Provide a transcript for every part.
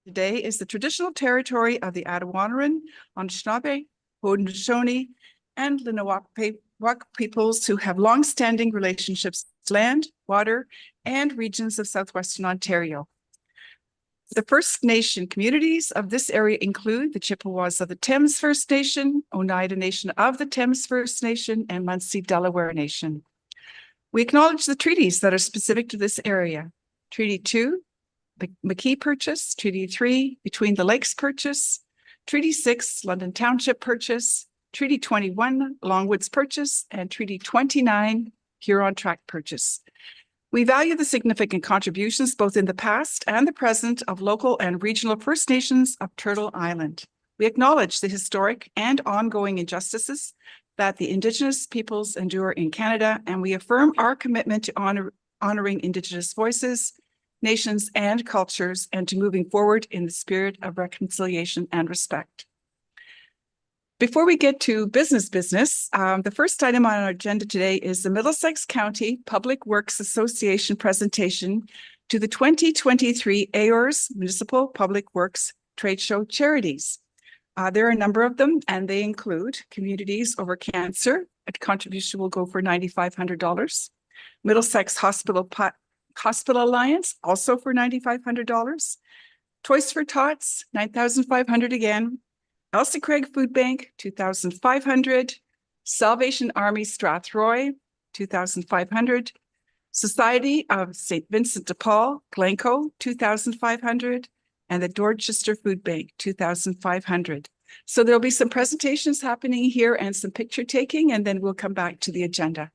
Today is the traditional territory of the Attawandaron, Anishinaabe, Haudenosaunee, and Lenape peoples who have long-standing relationships with land, water, and regions of southwestern Ontario. The First Nation communities of this area include the Chippewas of the Thames First Nation, Oneida Nation of the Thames First Nation, and Munsee Delaware Nation. We acknowledge the treaties that are specific to this area. Treaty 2, the McKee Purchase, Treaty 3, Between the Lakes Purchase, Treaty 6, London Township Purchase, Treaty 21, Longwoods Purchase, and Treaty 29, Huron Tract Purchase. We value the significant contributions both in the past and the present of local and regional First Nations of Turtle Island. We acknowledge the historic and ongoing injustices that the Indigenous peoples endure in Canada, and we affirm our commitment to honoring Indigenous voices, nations, and cultures, and to moving forward in the spirit of reconciliation and respect. Before we get to business, the first item on our agenda today is the Middlesex County Public Works Association presentation to the 2023 AORS Municipal Public Works Trade Show Charities. There are a number of them, and they include Communities Over Cancer. A contribution will go for $9,500. Middlesex Hospital Alliance, also for $9,500. Toys for Tots, $9,500 again. Elsie Craig Food Bank, $2,500. Salvation Army Strathroy, $2,500. Society of St. Vincent de Paul, Glencoe, $2,500. And the Dorchester Food Bank, $2,500. So there'll be some presentations happening here and some picture taking, and then we'll come back to the agenda.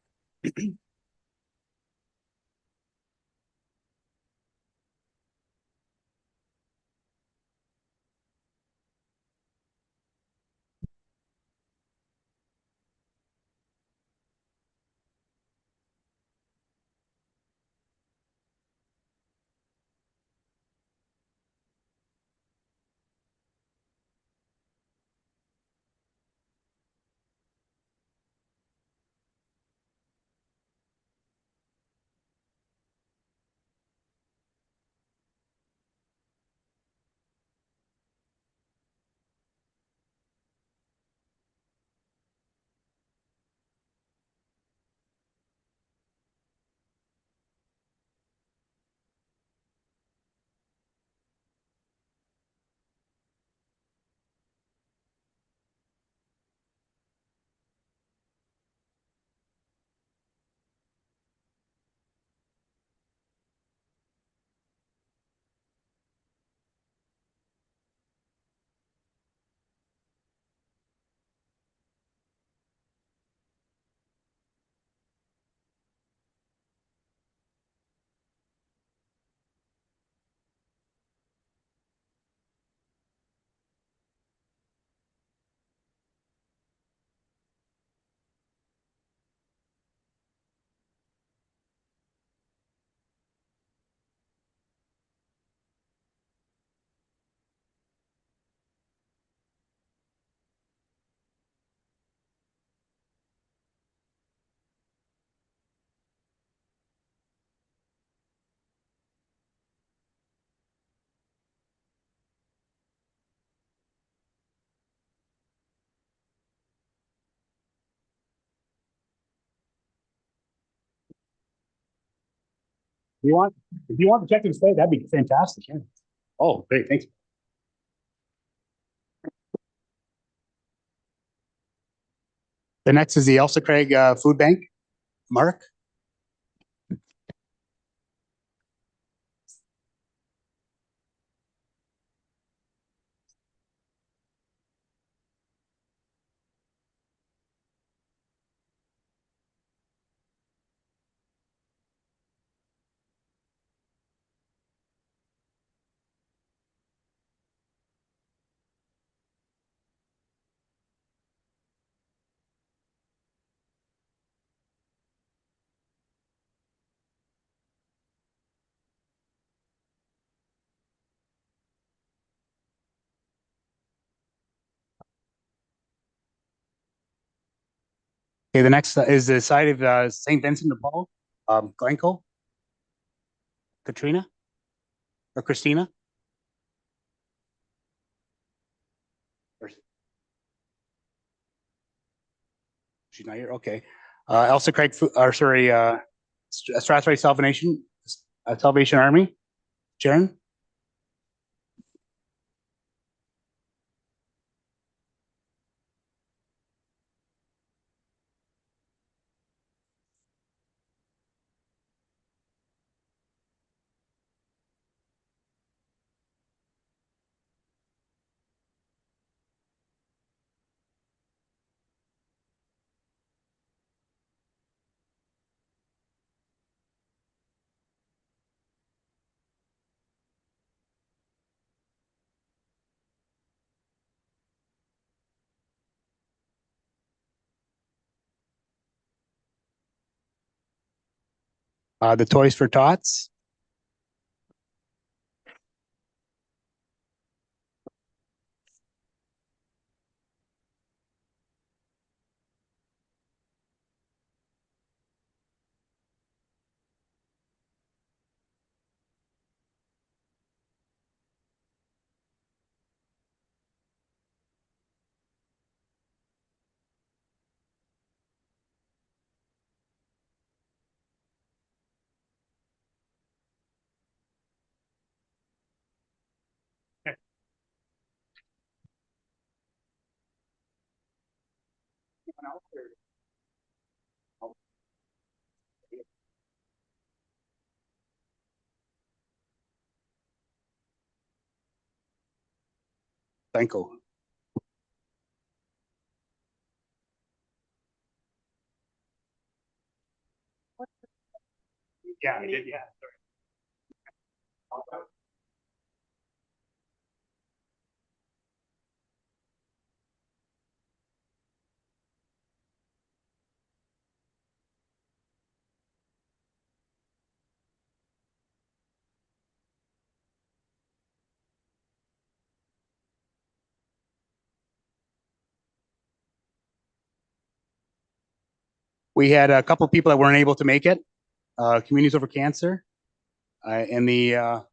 If you want to check and stay, that'd be fantastic. Yeah. Oh, great. Thanks. The next is the Elsa Craig Food Bank. Mark. Okay, the next is the side of St. Vincent de Paul, Glencoe. Katrina or Christina? she's not here. Okay. Elsa Craig, Strathroy Salvation Army. Sharon? The Toys for Tots. Thank you. Yeah, I did. Yeah. We had a couple of people that weren't able to make it. Communities Over Cancer, and the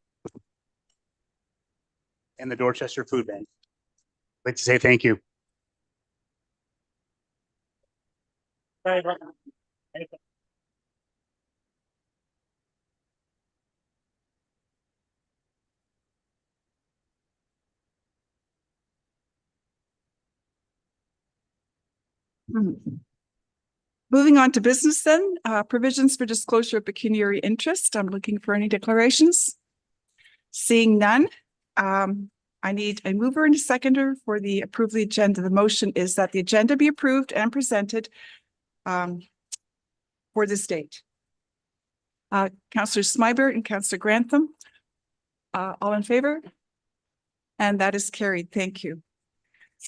Dorchester Food Bank. I'd like to say thank you. Moving on to business then, provisions for disclosure of pecuniary interest. I'm looking for any declarations. Seeing none, I need a mover and a seconder for the approval of the agenda. The motion is that the agenda be approved and presented for this date. Councillor Smybert and Councillor Grantham, all in favor? And that is carried. Thank you.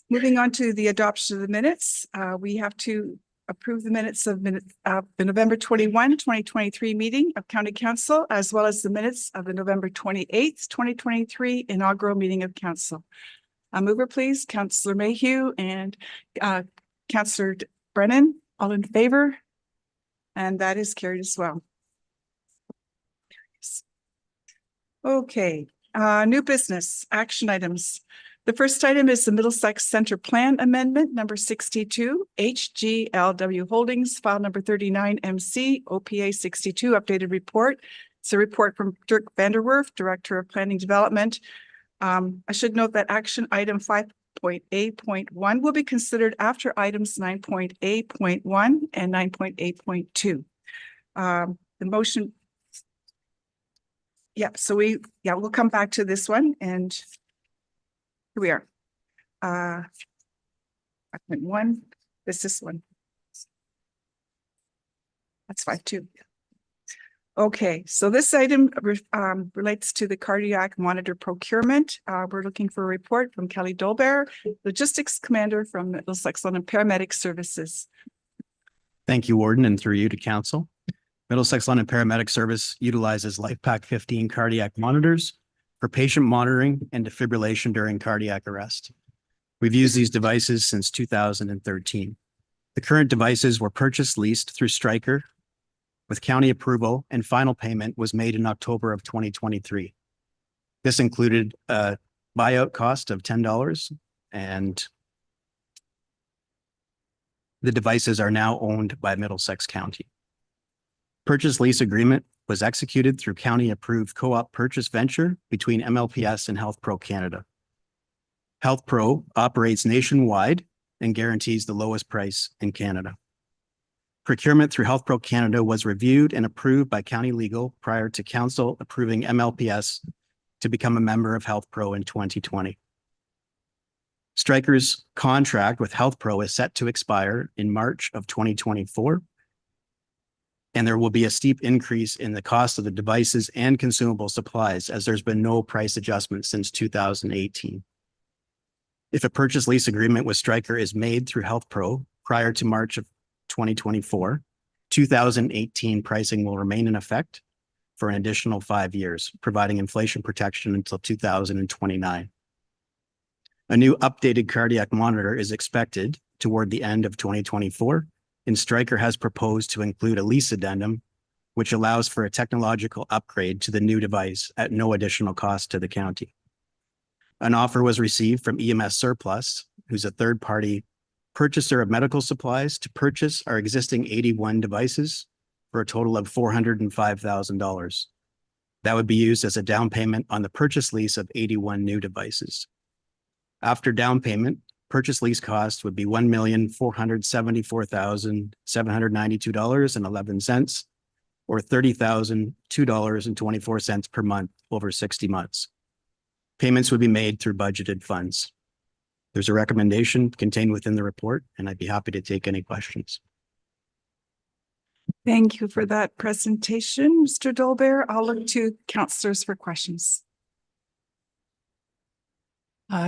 Moving on to the adoption of the minutes, we have to approve the minutes of the November 21, 2023 meeting of County Council, as well as the minutes of the November 28th, 2023 inaugural meeting of Council. A mover, please, Councillor Mayhew and Councillor Brennan, all in favor? And that is carried as well. Okay, new business, action items. The first item is the Middlesex Center Plan Amendment number 62, HGLW Holdings, file number 39 MC, OPA 62, updated report. It's a report from Dirk Vanderwerf, Director of Planning Development. I should note that action item 5.8.1 will be considered after items 9.8.1 and 9.8.2. The motion. Yeah, so we'll come back to this one, and here we are. 5.1, this one. That's 5.2. Okay, so this item relates to the cardiac monitor procurement. We're looking for a report from Kelly Dolbear, Logistics Commander from Middlesex London Paramedic Services. Thank you, Warden, and through you to Council. Middlesex London Paramedic Service utilizes LifePak 15 cardiac monitors for patient monitoring and defibrillation during cardiac arrest. We've used these devices since 2013. The current devices were purchased leased through Stryker with county approval, and final payment was made in October of 2023. This included a buyout cost of $10 and The devices are now owned by Middlesex County. Purchase lease agreement was executed through county-approved co-op purchase venture between MLPS and Health Pro Canada. Health Pro operates nationwide and guarantees the lowest price in Canada. Procurement through Health Pro Canada was reviewed and approved by county legal prior to council approving MLPS to become a member of Health Pro in 2020. Stryker's contract with Health Pro is set to expire in March of 2024. And there will be a steep increase in the cost of the devices and consumable supplies as there's been no price adjustment since 2018. If a purchase lease agreement with Stryker is made through Health Pro prior to March of 2024, 2018 pricing will remain in effect for an additional 5 years, providing inflation protection until 2029. A new updated cardiac monitor is expected toward the end of 2024, and Stryker has proposed to include a lease addendum, which allows for a technological upgrade to the new device at no additional cost to the county. An offer was received from EMS Surplus, who's a third-party purchaser of medical supplies, to purchase our existing 81 devices for a total of $405,000. That would be used as a down payment on the purchase lease of 81 new devices. After down payment, purchase lease cost would be $1,474,792.11, or $30,002.24 per month over 60 months. Payments would be made through budgeted funds. There's a recommendation contained within the report, and I'd be happy to take any questions. Thank you for that presentation, Mr. Dolbear. I'll look to councillors for questions.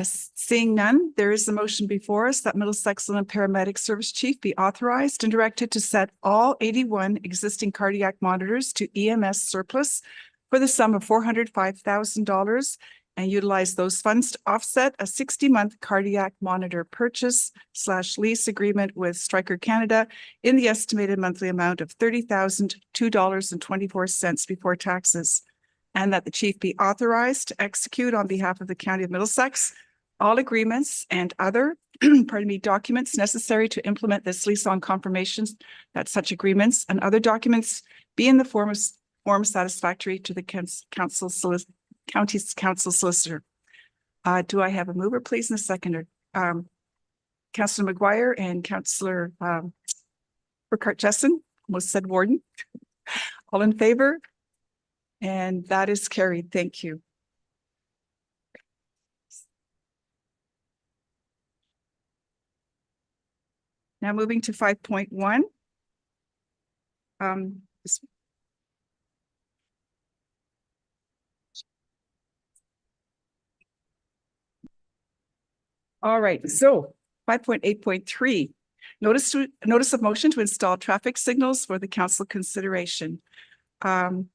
Seeing none, there is a motion before us that Middlesex Paramedic Service Chief be authorized and directed to set all 81 existing cardiac monitors to EMS surplus for the sum of $405,000 and utilize those funds to offset a 60-month cardiac monitor purchase/lease agreement with Stryker Canada in the estimated monthly amount of $30,002.24 before taxes, and that the chief be authorized to execute on behalf of the County of Middlesex all agreements and other documents necessary to implement this lease on confirmations that such agreements and other documents be in the form satisfactory to the county's council solicitor. Do I have a mover, please, and a seconder? Councillor McGuire and Councillor Burkhart-Jessen, almost said Warden. All in favor? And that is carried. Thank you. Now moving to 5.1. All right, so 5.8.3, notice of motion to install traffic signals for the council consideration. Councillor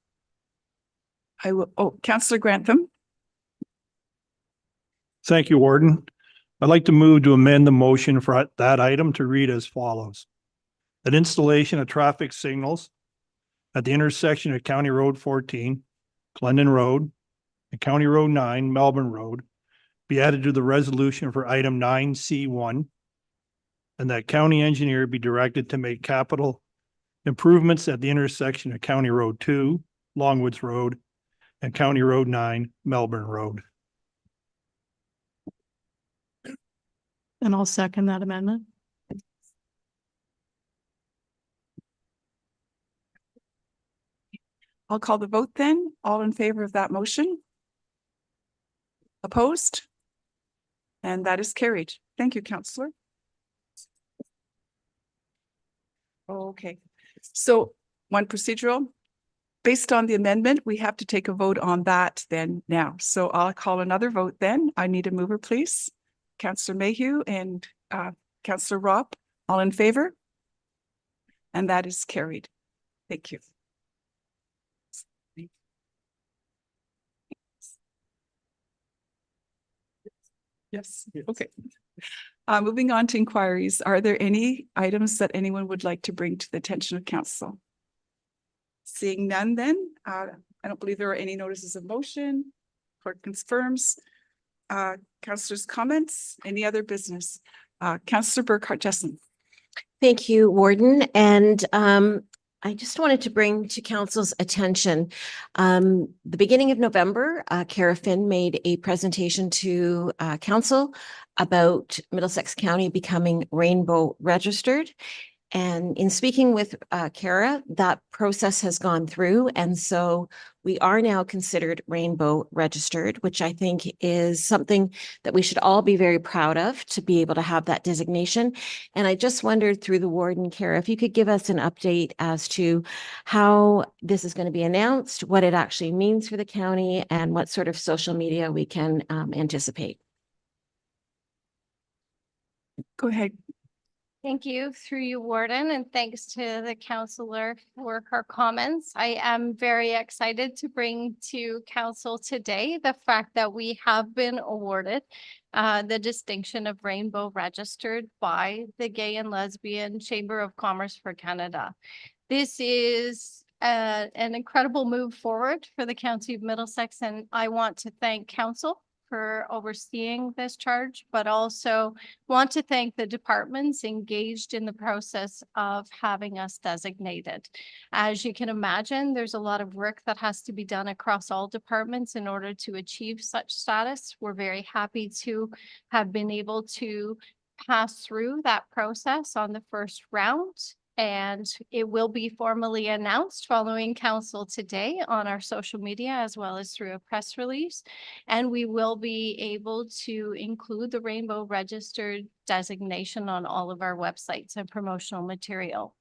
Grantham. Thank you, Warden. I'd like to move to amend the motion for that item to read as follows. That installation of traffic signals at the intersection of County Road 14, Glendon Road, and County Road 9, Melbourne Road, be added to the resolution for item 9C1, and that county engineer be directed to make capital improvements at the intersection of County Road 2, Longwoods Road, and County Road 9, Melbourne Road. And I'll second that amendment. I'll call the vote then. All in favor of that motion? Opposed? And that is carried. Thank you, Councillor. Okay, so one procedural. Based on the amendment, we have to take a vote on that then now. So I'll call another vote then. I need a mover, please. Councillor Mayhew and Councillor Robb, all in favor? And that is carried. Thank you. Yes, okay. Moving on to inquiries. Are there any items that anyone would like to bring to the attention of council? Seeing none then, I don't believe there are any notices of motion. Clerk confirms. Councillors' comments, any other business? Councillor Burkhart-Jessen. Thank you, Warden. And I just wanted to bring to council's attention, the beginning of November, Cara Finn made a presentation to council about Middlesex County becoming rainbow registered. And in speaking with Cara, that process has gone through. And so we are now considered rainbow registered, which I think is something that we should all be very proud of, to be able to have that designation. And I just wondered through the warden, Cara, if you could give us an update as to how this is going to be announced, what it actually means for the county, and what sort of social media we can anticipate. Go ahead. Thank you through you, Warden, and thanks to the councillor for her comments. I am very excited to bring to council today the fact that we have been awarded the distinction of rainbow registered by the Gay and Lesbian Chamber of Commerce for Canada. This is an incredible move forward for the County of Middlesex, and I want to thank council for overseeing this charge, but also want to thank the departments engaged in the process of having us designated. As you can imagine, there's a lot of work that has to be done across all departments in order to achieve such status. We're very happy to have been able to pass through that process on the first round. And it will be formally announced following council today on our social media, as well as through a press release. And we will be able to include the rainbow registered designation on all of our websites and promotional material.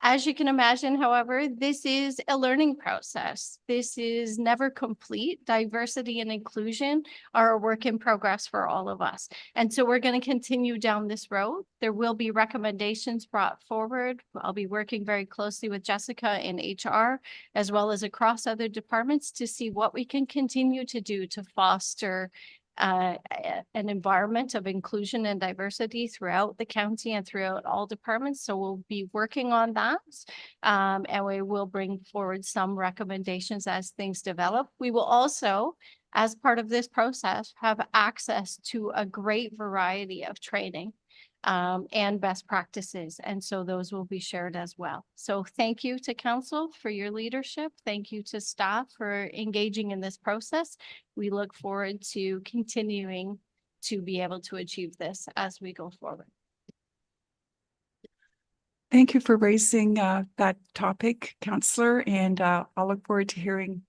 As you can imagine, however, this is a learning process. This is never complete. Diversity and inclusion are a work in progress for all of us. And so we're going to continue down this road. There will be recommendations brought forward. I'll be working very closely with Jessica in HR, as well as across other departments, to see what we can continue to do to foster an environment of inclusion and diversity throughout the county and throughout all departments. So we'll be working on that. And we will bring forward some recommendations as things develop. We will also, as part of this process, have access to a great variety of training and best practices. And so those will be shared as well. So thank you to council for your leadership. Thank you to staff for engaging in this process. We look forward to continuing to be able to achieve this as we go forward. Thank you for raising that topic, Councillor, and I'll look forward to hearing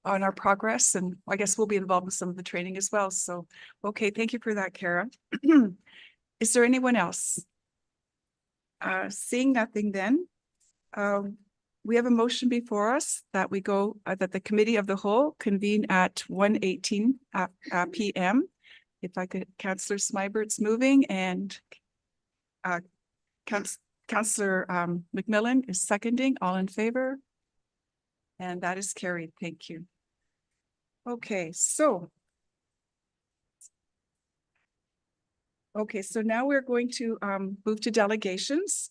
on our progress, and I guess we'll be involved with some of the training as well. So, okay, thank you for that, Cara. Is there anyone else? Seeing nothing then, we have a motion before us that we go, that the Committee of the Whole convene at 1:18 p.m. If I could, Councillor Smibert's moving, and Councillor McMillan is seconding. All in favor? And that is carried. Thank you. Okay, so now we're going to move to delegations.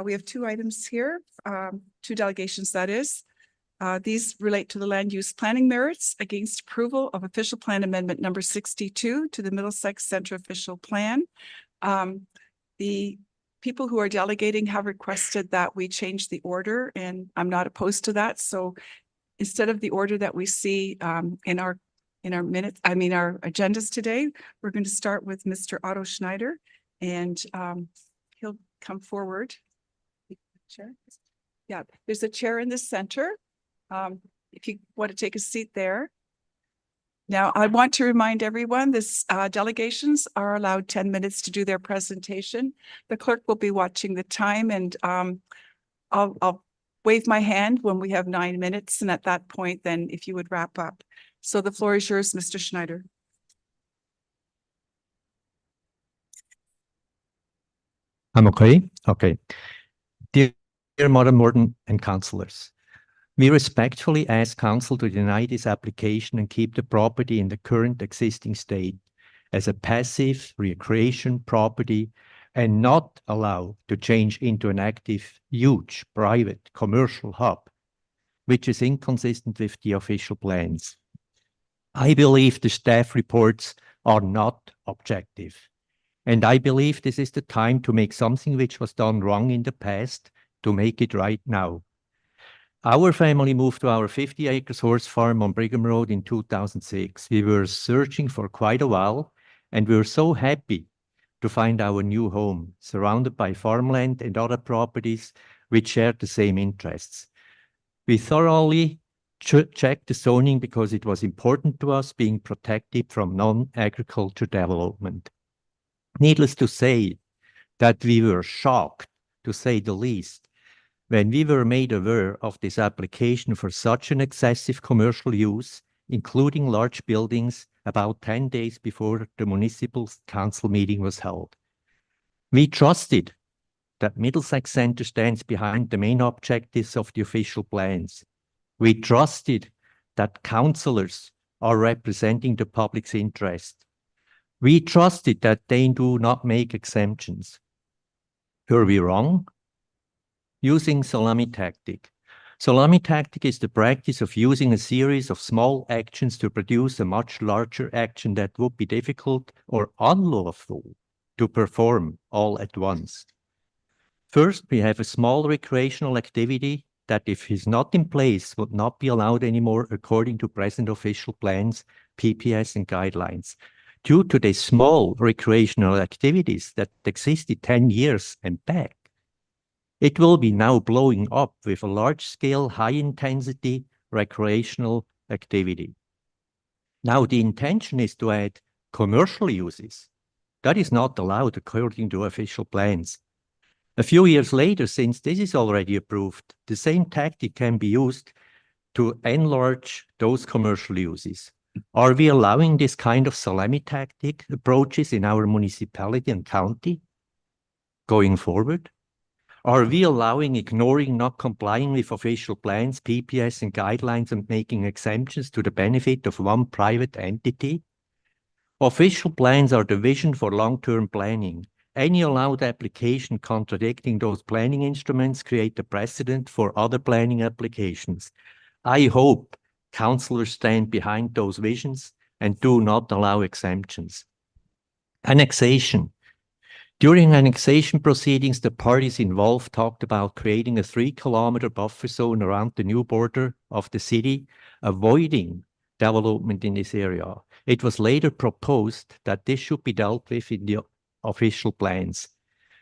We have two items here, two delegations, that is. These relate to the land use planning merits against approval of official plan amendment number 62 to the Middlesex Centre official plan. The people who are delegating have requested that we change the order, and I'm not opposed to that. So instead of the order that we see in our minutes, our agendas today, we're going to start with Mr. Otto Schneider, and he'll come forward. Chair. Yeah, there's a chair in the center. If you want to take a seat there. Now, I want to remind everyone, this delegations are allowed 10 minutes to do their presentation. The clerk will be watching the time, and I'll wave my hand when we have 9 minutes. And at that point, then if you would wrap up. So the floor is yours, Mr. Schneider. I'm okay. Okay. Dear Madam Warden and councillors, we respectfully ask council to deny this application and keep the property in the current existing state as a passive recreation property and not allow to change into an active, huge, private commercial hub, which is inconsistent with the official plans. I believe the staff reports are not objective. And I believe this is the time to make something which was done wrong in the past, to make it right now. Our family moved to our 50 acres horse farm on Brigham Road in 2006. We were searching for quite a while, and we were so happy to find our new home, surrounded by farmland and other properties which shared the same interests. We thoroughly checked the zoning because it was important to us being protected from non-agriculture development. Needless to say that we were shocked, to say the least, when we were made aware of this application for such an excessive commercial use, including large buildings, about 10 days before the municipal council meeting was held. We trusted that Middlesex Centre stands behind the main objectives of the official plans. We trusted that councillors are representing the public's interest. We trusted that they do not make exemptions. Were we wrong? Using salami tactic. Salami tactic is the practice of using a series of small actions to produce a much larger action that would be difficult or unlawful to perform all at once. First, we have a small recreational activity that, if is not in place, would not be allowed anymore according to present official plans, PPS and guidelines. Due to the small recreational activities that existed 10 years and back, it will be now blowing up with a large-scale, high-intensity recreational activity. Now, the intention is to add commercial uses. That is not allowed according to official plans. A few years later, since this is already approved, the same tactic can be used to enlarge those commercial uses. Are we allowing this kind of salami tactic approaches in our municipality and county going forward? Are we allowing, ignoring, not complying with official plans, PPS and guidelines, and making exemptions to the benefit of one private entity? Official plans are the vision for long-term planning. Any allowed application contradicting those planning instruments create a precedent for other planning applications. I hope councillors stand behind those visions and do not allow exemptions. Annexation. During annexation proceedings, the parties involved talked about creating a 3-kilometer buffer zone around the new border of the city, avoiding development in this area. It was later proposed that this should be dealt with in the official plans.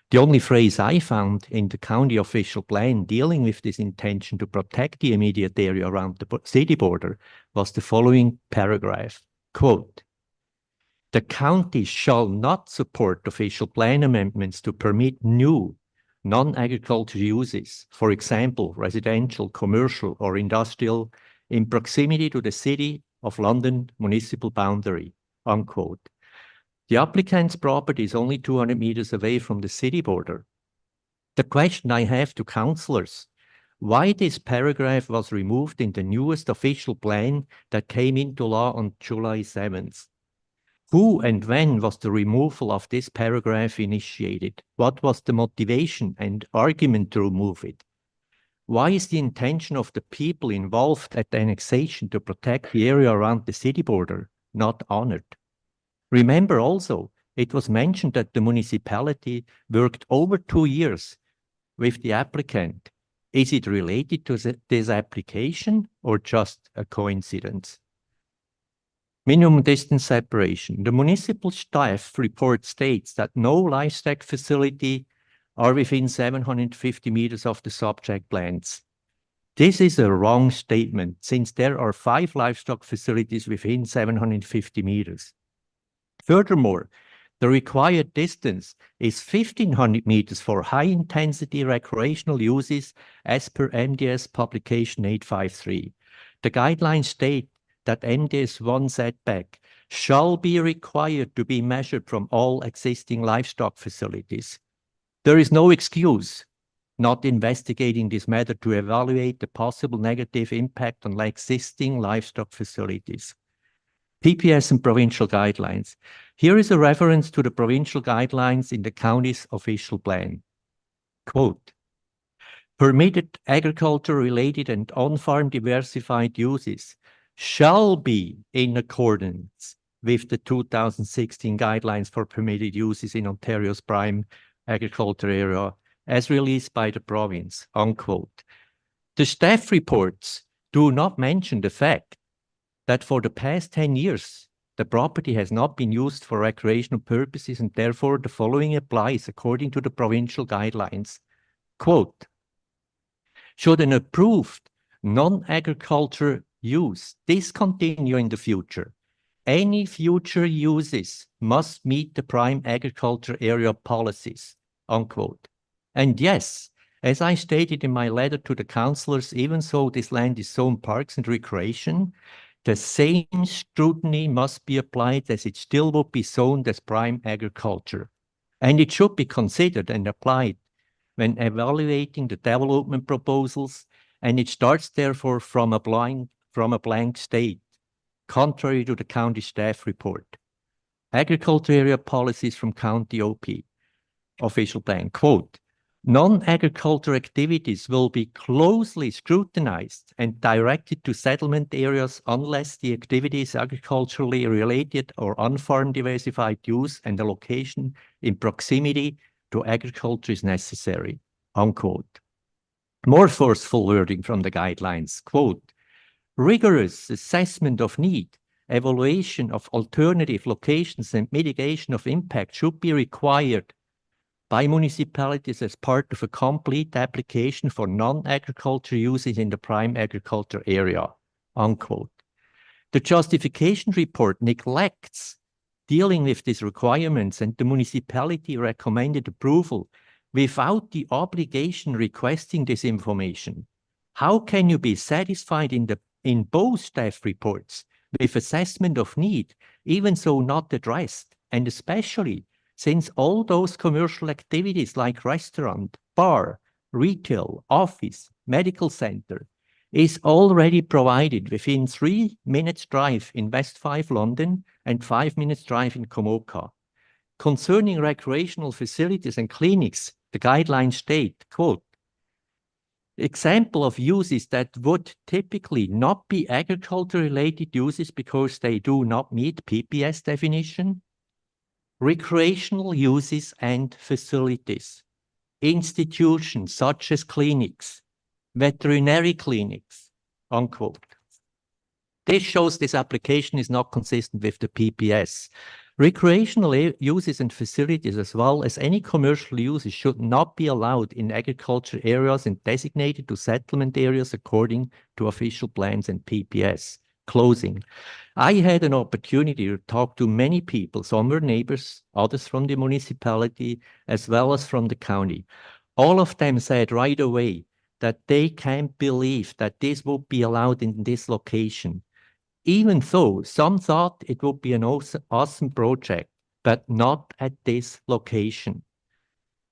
The only phrase I found in the county official plan dealing with this intention to protect the immediate area around the city border was the following paragraph, quote, "The county shall not support official plan amendments to permit new non-agricultural uses, for example, residential, commercial, or industrial, in proximity to the City of London municipal boundary," unquote. The applicant's property is only 200 meters away from the city border. The question I have to councillors, why this paragraph was removed in the newest official plan that came into law on July 7th? Who and when was the removal of this paragraph initiated? What was the motivation and argument to remove it? Why is the intention of the people involved at the annexation to protect the area around the city border not honored? Remember also, it was mentioned that the municipality worked over 2 years with the applicant. Is it related to this application or just a coincidence? Minimum distance separation. The municipal staff report states that no livestock facility are within 750 meters of the subject lands. This is a wrong statement, since there are 5 livestock facilities within 750 meters. Furthermore, the required distance is 1,500 meters for high-intensity recreational uses as per MDS Publication 853. The guidelines state that MDS 1 setback shall be required to be measured from all existing livestock facilities. There is no excuse not investigating this matter to evaluate the possible negative impact on existing livestock facilities. PPS and provincial guidelines. Here is a reference to the provincial guidelines in the county's official plan. Quote, "Permitted agriculture-related and on-farm diversified uses shall be in accordance with the 2016 guidelines for permitted uses in Ontario's prime agriculture area as released by the province, unquote. The staff reports do not mention the fact that for the past 10 years, the property has not been used for recreational purposes, and therefore the following applies according to the provincial guidelines. Quote, should an approved non-agriculture use discontinue in the future, any future uses must meet the prime agriculture area policies, unquote. And yes, as I stated in my letter to the councillors, even though this land is zoned parks and recreation, the same scrutiny must be applied as it still would be zoned as prime agriculture. And it should be considered and applied when evaluating the development proposals, and it starts therefore from a blank state, contrary to the county staff report. Agriculture area policies from county OP, official plan, quote, non-agriculture activities will be closely scrutinized and directed to settlement areas unless the activity is agriculturally related or unfarmed diversified use and the location in proximity to agriculture is necessary, unquote. More forceful wording from the guidelines, quote, rigorous assessment of need, evaluation of alternative locations and mitigation of impact should be required by municipalities as part of a complete application for non-agriculture uses in the prime agriculture area, unquote. The justification report neglects dealing with these requirements, and the municipality recommended approval without the obligation requesting this information. How can you be satisfied in both staff reports with assessment of need, even though not addressed, and especially since all those commercial activities like restaurant, bar, retail, office, medical center is already provided within 3 minutes drive in West 5 London and 5 minutes drive in Komoka. Concerning recreational facilities and clinics, the guidelines state, quote, example of uses that would typically not be agriculture-related uses because they do not meet PPS definition, recreational uses and facilities, institutions such as clinics, veterinary clinics, unquote. This shows this application is not consistent with the PPS. Recreational uses and facilities, as well as any commercial uses, should not be allowed in agriculture areas and designated to settlement areas according to official plans and PPS. Closing. I had an opportunity to talk to many people. Some were neighbors, others from the municipality, as well as from the county. All of them said right away that they can't believe that this would be allowed in this location. Even though some thought it would be an awesome project, but not at this location.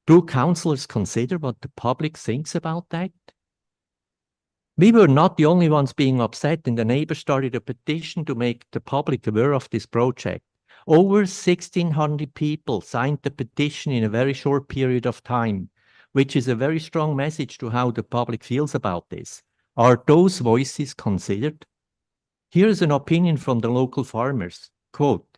Do councillors consider what the public thinks about that? We were not the only ones being upset, and the neighbors started a petition to make the public aware of this project. Over 1,600 people signed the petition in a very short period of time, which is a very strong message to how the public feels about this. Are those voices considered? Here's an opinion from the local farmers. Quote,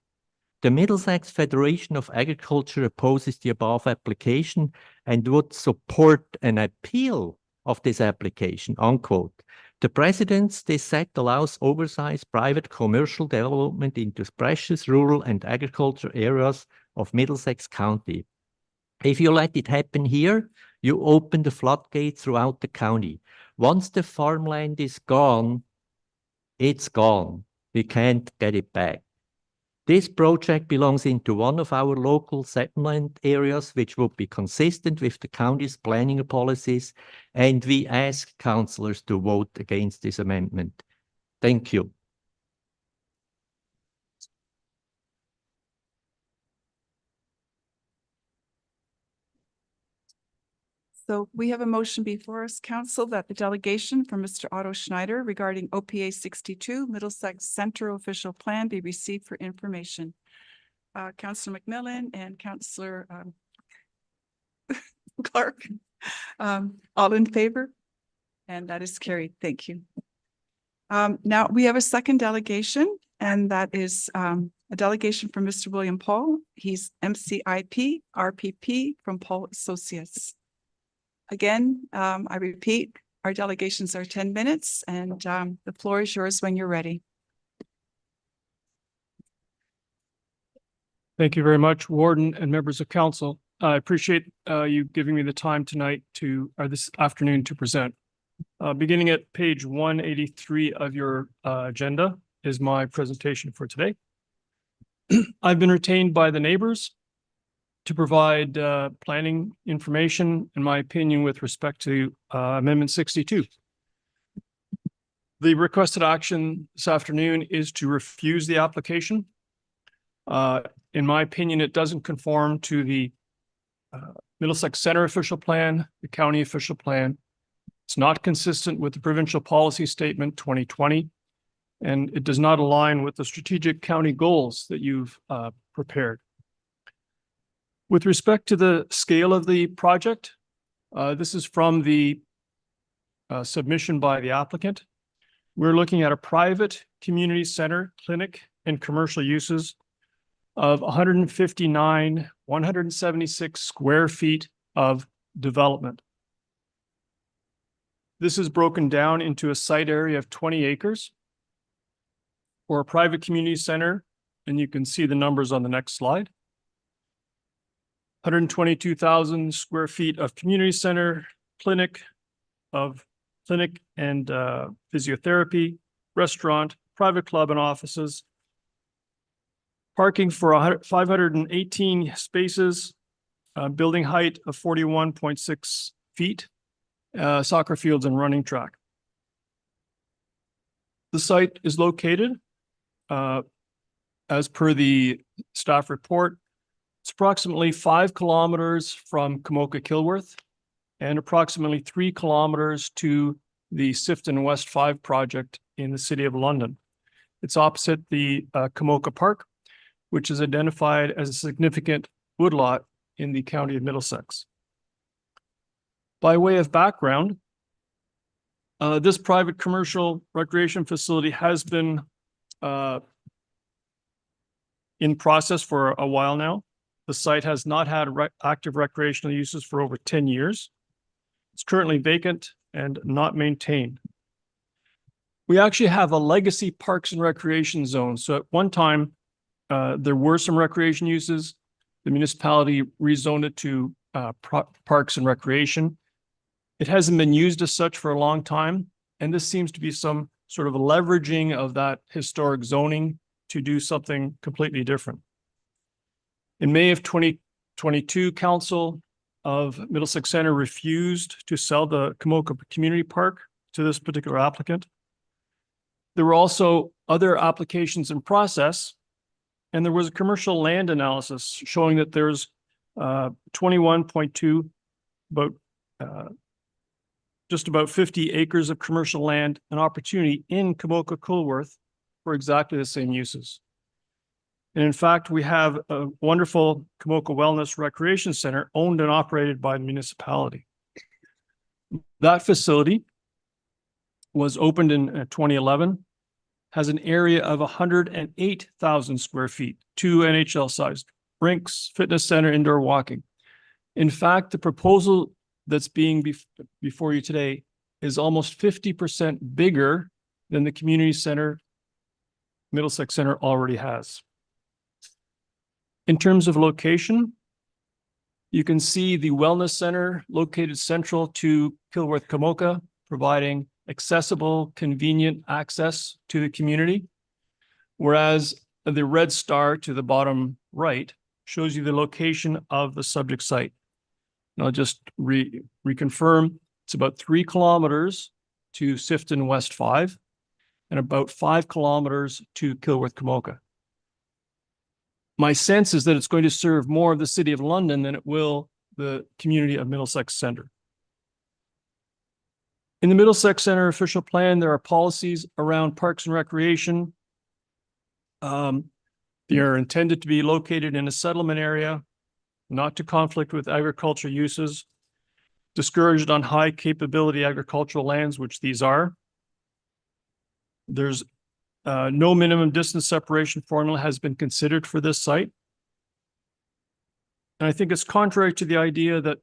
the Middlesex Federation of Agriculture opposes the above application and would support an appeal of this application, unquote. The precedents they set allows oversized private commercial development into precious rural and agriculture areas of Middlesex County. If you let it happen here, you open the floodgates throughout the county. Once the farmland is gone, it's gone. We can't get it back. This project belongs into one of our local settlement areas, which would be consistent with the county's planning policies, and we ask councillors to vote against this amendment. Thank you. So we have a motion before us, council, that the delegation from Mr. Otto Schneider regarding OPA 62 Middlesex Central Official Plan be received for information. Councillor McMillan and Councillor Clark, all in favor? And that is carried. Thank you. Now we have a second delegation, and that is a delegation from Mr. William Paul. He's MCIP RPP from Paul Associates. Again, I repeat, our delegations are 10 minutes and the floor is yours when you're ready. Thank you very much, Warden and members of council. I appreciate you giving me the time tonight or this afternoon to present. Beginning at page 183 of your agenda is my presentation for today. I've been retained by the neighbors to provide planning information, in my opinion, with respect to Amendment 62. The requested action this afternoon is to refuse the application. In my opinion, it doesn't conform to the Middlesex Center official plan, the county official plan. It's not consistent with the provincial policy statement 2020, and it does not align with the strategic county goals that you've prepared. With respect to the scale of the project, this is from the submission by the applicant. We're looking at a private community center, clinic, and commercial uses of 176 square feet of development. This is broken down into a site area of 20 acres for a private community center, and you can see the numbers on the next slide. 122,000 square feet of community center, clinic and physiotherapy, restaurant, private club and offices, parking for 518 spaces, building height of 41.6 feet, soccer fields and running track. The site is located, as per the staff report, it's approximately 5 kilometers from Kamoka-Kilworth and approximately 3 kilometers to the Sifton West 5 project in the City of London. It's opposite the Kamoka Park, which is identified as a significant woodlot in the County of Middlesex. By way of background, this private commercial recreation facility has been in process for a while now. The site has not had active recreational uses for over 10 years. It's currently vacant and not maintained. We actually have a legacy parks and recreation zone. So at one time, there were some recreation uses. The municipality rezoned it to parks and recreation. It hasn't been used as such for a long time. And this seems to be some sort of a leveraging of that historic zoning to do something completely different. In May of 2022, Council of Middlesex Center refused to sell the Kamoka Community Park to this particular applicant. There were also other applications in process, and there was a commercial land analysis showing that there's 21.2, just about 50 acres of commercial land, an opportunity in Kamoka-Kilworth for exactly the same uses. And in fact, we have a wonderful Kamoka Wellness Recreation Center owned and operated by the municipality. That facility was opened in 2011, has an area of 108,000 square feet, 2 NHL-sized rinks, fitness center, indoor walking. In fact, the proposal that's being before you today is almost 50% bigger than the community center Middlesex Center already has. In terms of location, you can see the wellness center located central to Kilworth Kamoka, providing accessible, convenient access to the community. Whereas the red star to the bottom right shows you the location of the subject site. And I'll just reconfirm, it's about 3 kilometers to Sifton West 5 and about 5 kilometers to Kilworth Kamoka. My sense is that it's going to serve more of the City of London than it will the community of Middlesex Center. In the Middlesex Center official plan, there are policies around parks and recreation. They are intended to be located in a settlement area, not to conflict with agriculture uses, discouraged on high capability agricultural lands, which these are. There's No minimum distance separation formula has been considered for this site. And I think it's contrary to the idea that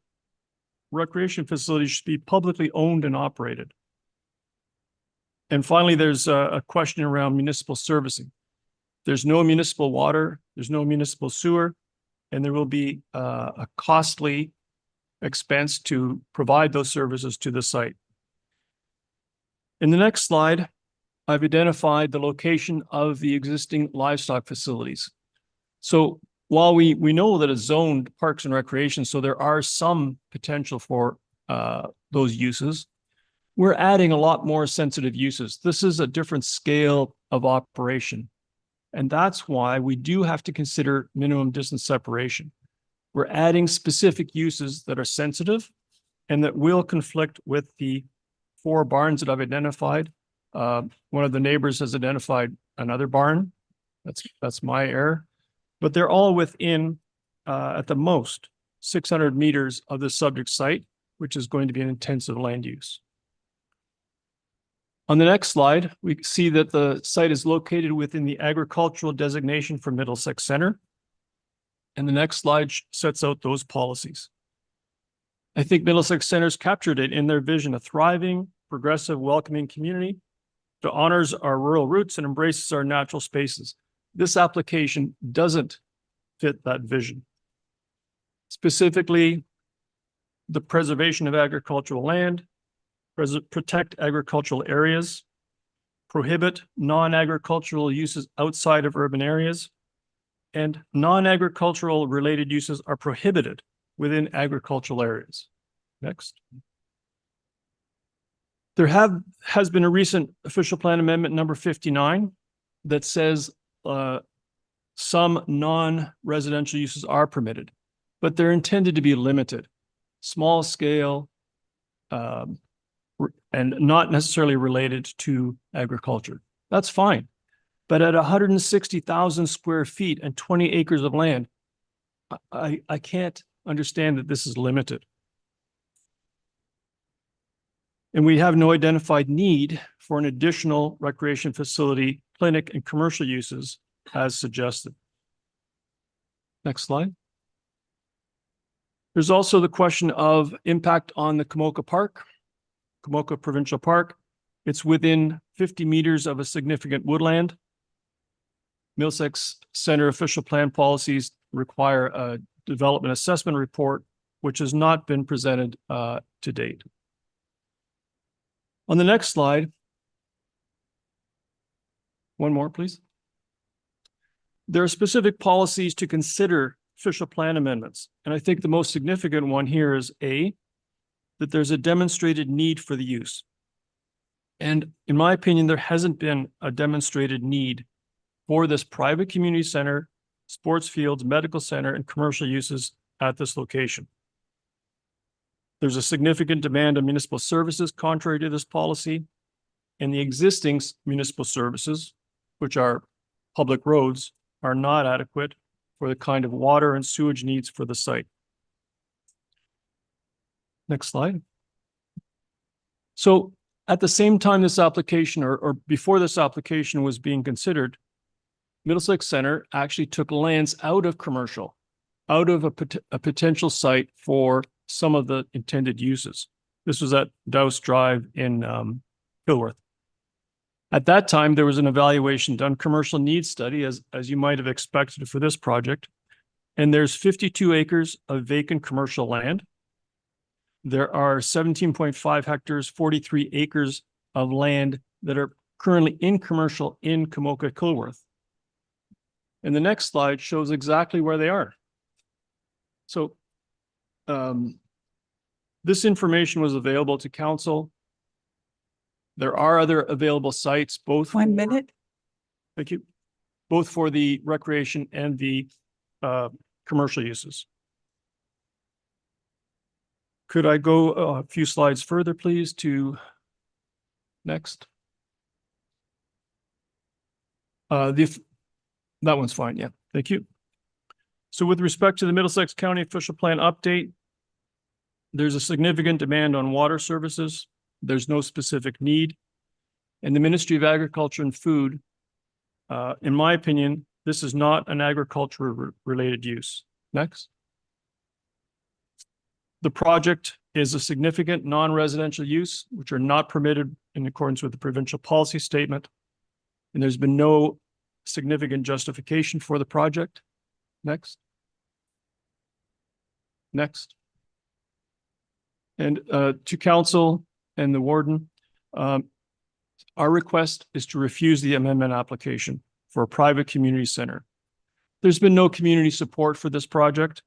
recreation facilities should be publicly owned and operated. And finally, there's a question around municipal servicing. There's no municipal water, there's no municipal sewer, and there will be a costly expense to provide those services to the site. In the next slide, I've identified the location of the existing livestock facilities. So while we know that it's zoned parks and recreation, so there are some potential for those uses, we're adding a lot more sensitive uses. This is a different scale of operation. And that's why we do have to consider minimum distance separation. We're adding specific uses that are sensitive and that will conflict with the 4 barns that I've identified. One of the neighbors has identified another barn. That's my error. But they're all within, at the most, 600 meters of the subject site, which is going to be an intensive land use. On the next slide, we see that the site is located within the agricultural designation for Middlesex Center. And the next slide sets out those policies. I think Middlesex Center's captured it in their vision, a thriving, progressive, welcoming community that honors our rural roots and embraces our natural spaces. This application doesn't fit that vision. Specifically, the preservation of agricultural land, protect agricultural areas, prohibit non-agricultural uses outside of urban areas, and non-agricultural related uses are prohibited within agricultural areas. Next. There has been a recent official plan amendment number 59 that says some non-residential uses are permitted, but they're intended to be limited, small scale, and not necessarily related to agriculture. That's fine. But at 160,000 square feet and 20 acres of land, I can't understand that this is limited. And we have no identified need for an additional recreation facility, clinic, and commercial uses as suggested. Next slide. There's also the question of impact on the Komoka Park, Komoka Provincial Park. It's within 50 meters of a significant woodland. Middlesex Center official plan policies require a development assessment report, which has not been presented to date. On the next slide, one more, please. There are specific policies to consider official plan amendments. And I think the most significant one here is A, that there's a demonstrated need for the use. And in my opinion, there hasn't been a demonstrated need for this private community center, sports fields, medical center, and commercial uses at this location. There's a significant demand on municipal services contrary to this policy, and the existing municipal services, which are public roads, are not adequate for the kind of water and sewage needs for the site. Next slide. So at the same time this application, or before this application was being considered, Middlesex Center actually took lands out of commercial, out of a potential site for some of the intended uses. This was at Dowse Drive in Hillworth. At that time, there was an evaluation done, commercial needs study, as you might have expected for this project. And there's 52 acres of vacant commercial land. There are 17.5 hectares, 43 acres of land that are currently in commercial in Komoka Kilworth. And the next slide shows exactly where they are. So this information was available to council. There are other available sites, both. 1 minute. Thank you. Both for the recreation and the commercial uses. Could I go a few slides further, please, to next? That one's fine. Yeah, thank you. So with respect to the Middlesex County official plan update, there's a significant demand on water services. There's no specific need. And the Ministry of Agriculture and Food In my opinion, this is not an agriculture related use. Next. The project is a significant non-residential use, which are not permitted in accordance with the provincial policy statement. And there's been no significant justification for the project. Next. Next. And to council and the warden, our request is to refuse the amendment application for a private community center. There's been no community support for this project.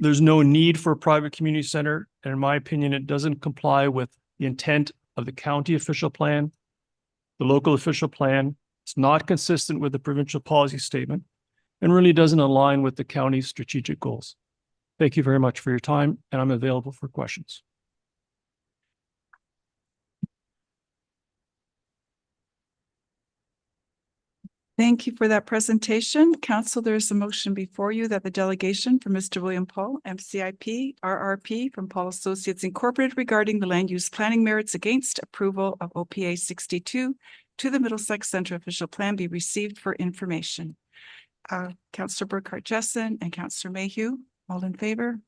There's no need for a private community center. And in my opinion, it doesn't comply with the intent of the county official plan, the local official plan. It's not consistent with the provincial policy statement and really doesn't align with the county's strategic goals. Thank you very much for your time, and I'm available for questions. Thank you for that presentation. Council, there's a motion before you that the delegation from Mr. William Paul, MCIP, RRP from Paul Associates Incorporated regarding the land use planning merits against approval of OPA 62 to the Middlesex Centre Official Plan be received for information. Councillor Burkhart Jessen and Councillor Mayhew, all in favor?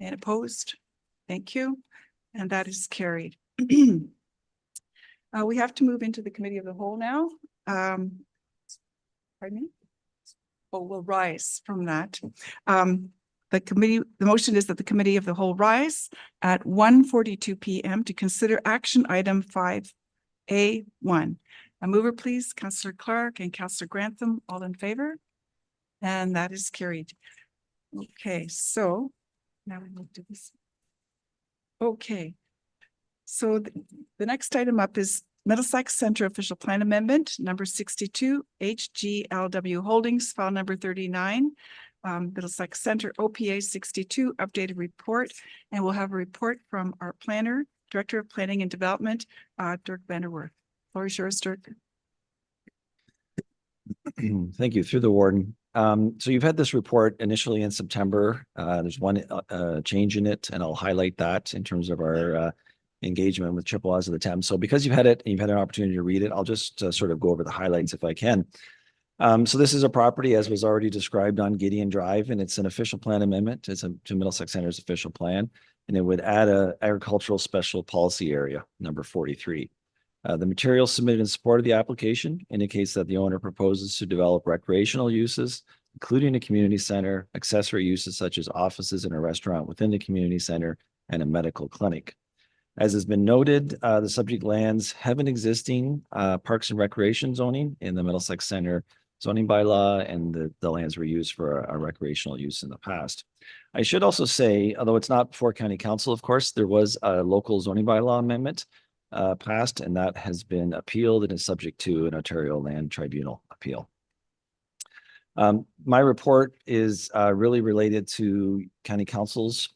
And opposed? Thank you. And that is carried. We have to move into the committee of the whole now. Pardon me? Oh, we'll rise from that. The motion is that the committee of the whole rise at 1:42 p.m. to consider action item 5A1. A mover, please, Councillor Clark and Councillor Grantham, all in favor? And that is carried. Okay, so now we move to this. Okay, so the next item up is Middlesex Centre Official Plan Amendment, number 62, HGLW Holdings, file number 39, Middlesex Centre OPA 62, updated report. And we'll have a report from our planner, Director of Planning and Development, Dirk Vanderwerf. Floor is yours, Dirk. Thank you. Through the warden. So you've had this report initially in September. There's one change in it, and I'll highlight that in terms of our engagement with Chippewas of the Thames. So because you've had it and you've had an opportunity to read it, I'll just sort of go over the highlights if I can. So this is a property, as was already described, on Gideon Drive, and it's an official plan amendment. It's to Middlesex Centre's official plan, and it would add a agricultural special policy area, number 43. The material submitted in support of the application indicates that the owner proposes to develop recreational uses, including a community center, accessory uses such as offices and a restaurant within the community center, and a medical clinic. As has been noted, the subject lands have an existing parks and recreation zoning in the Middlesex Centre zoning bylaw, and the lands were used for a recreational use in the past. I should also say, although it's not before County Council, of course, there was a local zoning bylaw amendment passed, and that has been appealed and is subject to an Ontario Land Tribunal appeal. My report is really related to County Council's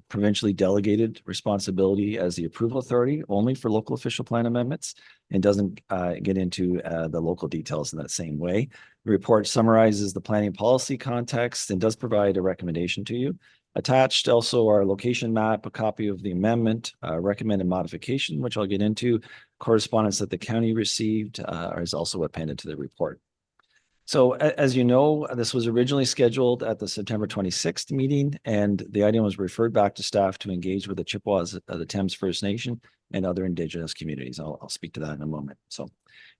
provincially delegated responsibility as the approval authority only for local official plan amendments, and doesn't get into the local details in that same way. The report summarizes the planning policy context and does provide a recommendation to you. Attached also our location map, a copy of the amendment, recommended modification, which I'll get into, correspondence that the county received is also appended to the report. So as you know, this was originally scheduled at the September 26th meeting, and the item was referred back to staff to engage with the Chippewas of the Thames First Nation and other Indigenous communities. I'll speak to that in a moment. So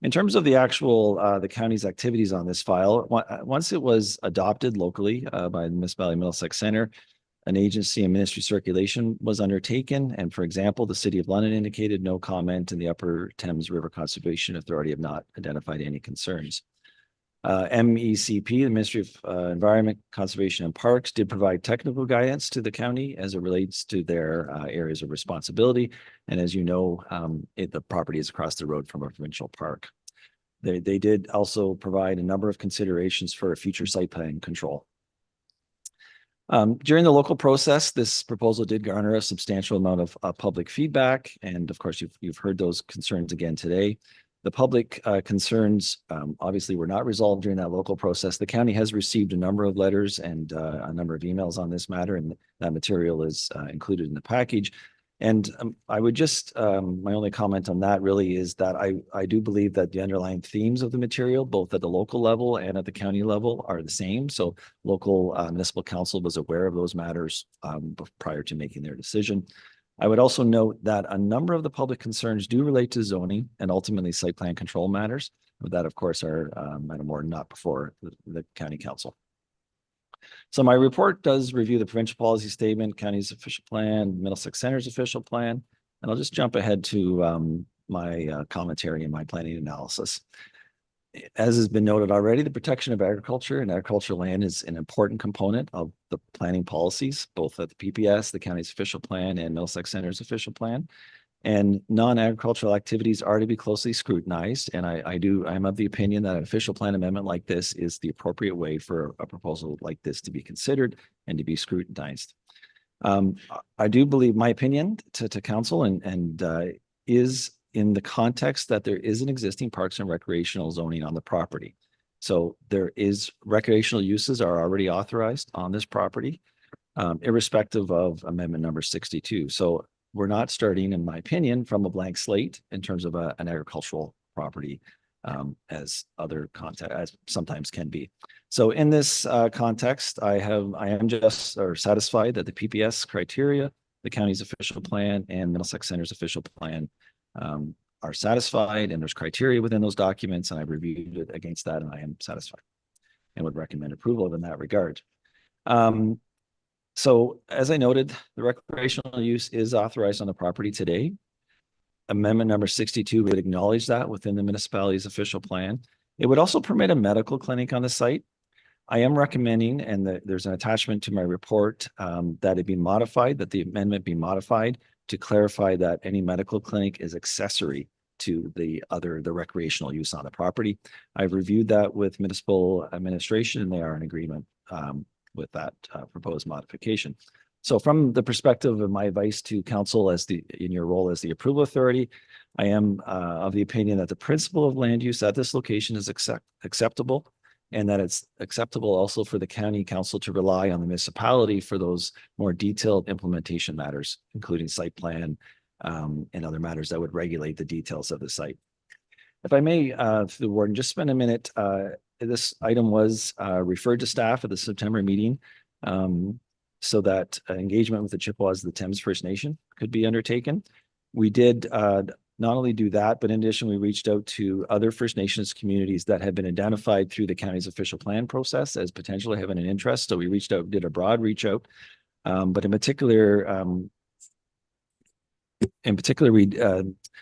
in terms of the actual, the county's activities on this file, once it was adopted locally by the Municipality of Middlesex Centre, an agency and ministry circulation was undertaken. And for example, the City of London indicated no comment, and the Upper Thames River Conservation Authority have not identified any concerns. MECP, the Ministry of Environment, Conservation and Parks, did provide technical guidance to the county as it relates to their areas of responsibility. And as you know, the property is across the road from a provincial park. They did also provide a number of considerations for a future site plan control. During the local process, this proposal did garner a substantial amount of public feedback. And of course, you've heard those concerns again today. The public concerns obviously were not resolved during that local process. The county has received a number of letters and a number of emails on this matter, and that material is included in the package. And I would just, my only comment on that really is that I do believe that the underlying themes of the material, both at the local level and at the county level, are the same. So local municipal council was aware of those matters prior to making their decision. I would also note that a number of the public concerns do relate to zoning and ultimately site plan control matters. But that, of course, are Madam Warden, not before the county council. So my report does review the provincial policy statement, county's official plan, Middlesex Center's official plan, and I'll just jump ahead to my commentary and my planning analysis. As has been noted already, the protection of agriculture and agricultural land is an important component of the planning policies, both at the PPS, the county's official plan, and Middlesex Center's official plan. And non-agricultural activities are to be closely scrutinized. And I'm of the opinion that an official plan amendment like this is the appropriate way for a proposal like this to be considered and to be scrutinized. I do believe my opinion to council and is in the context that there is an existing parks and recreational zoning on the property. So there is recreational uses are already authorized on this property, irrespective of amendment number 62. So we're not starting, in my opinion, from a blank slate in terms of an agricultural property, as other context as sometimes can be. So in this context, I am just satisfied that the PPS criteria, the county's official plan, and Middlesex Center's official plan are satisfied, and there's criteria within those documents, and I've reviewed it against that, and I am satisfied and would recommend approval of in that regard. So as I noted, the recreational use is authorized on the property today. Amendment number 62 would acknowledge that within the municipality's official plan. It would also permit a medical clinic on the site. I am recommending, and there's an attachment to my report, that it be modified, that the amendment be modified to clarify that any medical clinic is accessory to the recreational use on the property. I've reviewed that with municipal administration, and they are in agreement with that proposed modification. So from the perspective of my advice to council in your role as the approval authority, I am of the opinion that the principle of land use at this location is acceptable, and that it's acceptable also for the county council to rely on the municipality for those more detailed implementation matters, including site plan and other matters that would regulate the details of the site. If I may, through the warden, just spend a minute. This item was referred to staff at the September meeting so that engagement with the Chippewas of the Thames First Nation could be undertaken. We did not only do that, but in addition, we reached out to other First Nations communities that had been identified through the county's official plan process as potentially having an interest. So we reached out, did a broad reach out, but in particular,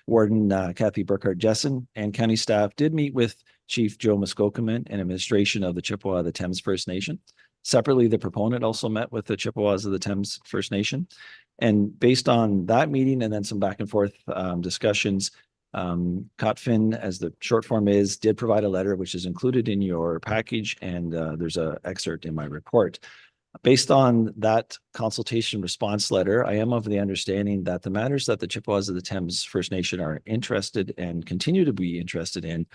Warden Kathy Burkhart-Jessen and county staff did meet with Chief Joe Muskokeman and administration of the Chippewa of the Thames First Nation. Separately, the proponent also met with the Chippewas of the Thames First Nation. And based on that meeting and then some back and forth discussions, COTFIN, as the short form is, did provide a letter which is included in your package, and there's an excerpt in my report. Based on that consultation response letter, I am of the understanding that the matters that the Chippewas of the Thames First Nation are interested and continue to be interested in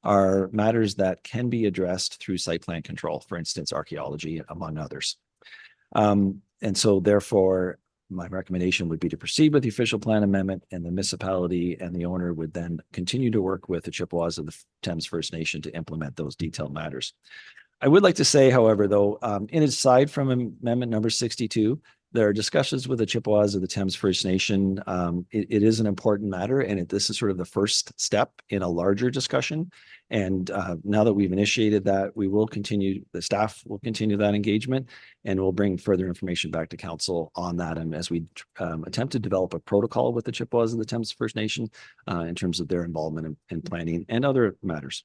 are matters that can be addressed through site plan control, for instance, archaeology, among others. And so therefore, my recommendation would be to proceed with the official plan amendment, and the municipality and the owner would then continue to work with the Chippewas of the Thames First Nation to implement those detailed matters. I would like to say, however, though, aside from amendment number 62, there are discussions with the Chippewas of the Thames First Nation. It is an important matter, and this is sort of the first step in a larger discussion. And now that we've initiated that, we will continue, the staff will continue that engagement, and we'll bring further information back to council on that. And as we attempt to develop a protocol with the Chippewas of the Thames First Nation in terms of their involvement in planning and other matters.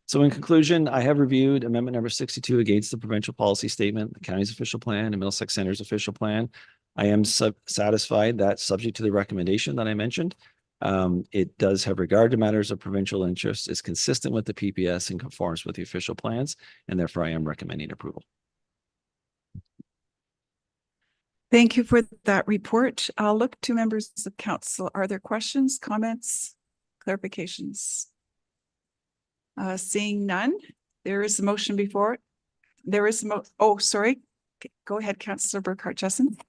So in conclusion, I have reviewed amendment number 62 against the provincial policy statement, the county's official plan, and Middlesex Center's official plan. I am satisfied that, subject to the recommendation that I mentioned, it does have regard to matters of provincial interest, is consistent with the PPS, and conforms with the official plans, and therefore I am recommending approval. Thank you for that report. I'll look to members of council. Are there questions, comments, clarifications? Seeing none, there is a motion before it. There is oh, sorry. Go ahead, Councillor Burkhart-Jessen.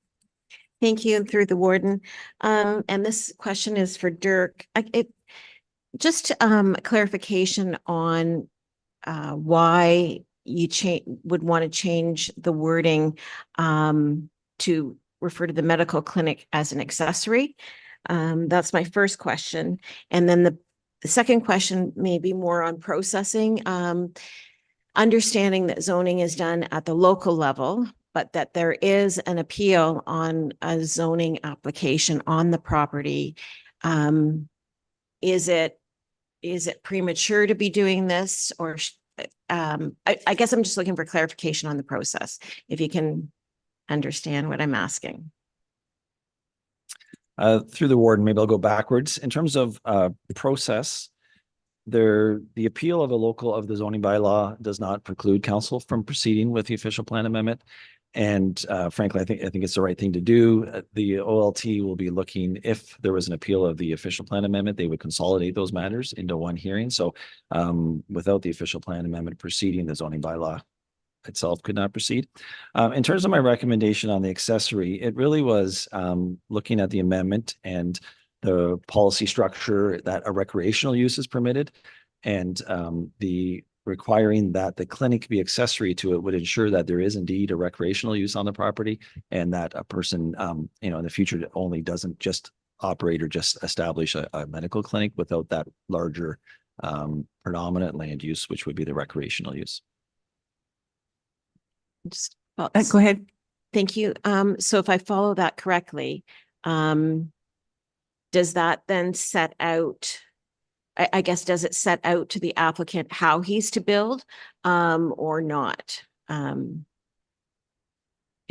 Thank you through the warden. And this question is for Dirk. Just clarification on why you would want to change the wording to refer to the medical clinic as an accessory. That's my first question. And then the second question may be more on processing. Understanding that zoning is done at the local level, but that there is an appeal on a zoning application on the property. Is it premature to be doing this, or I guess I'm just looking for clarification on the process, if you can understand what I'm asking. Through the warden, maybe I'll go backwards. In terms of process, the appeal of the zoning bylaw does not preclude council from proceeding with the official plan amendment. And frankly, I think it's the right thing to do. The OLT will be looking, if there was an appeal of the official plan amendment, they would consolidate those matters into one hearing. So without the official plan amendment proceeding, the zoning bylaw itself could not proceed. In terms of my recommendation on the accessory, it really was looking at the amendment and the policy structure that a recreational use is permitted, and the requiring that the clinic be accessory to it would ensure that there is indeed a recreational use on the property, and that a person, in the future only doesn't just operate or just establish a medical clinic without that larger predominant land use, which would be the recreational use. Just, Go ahead. Thank you. So if I follow that correctly, does that then set out, I guess, does it set out to the applicant how he's to build, or not?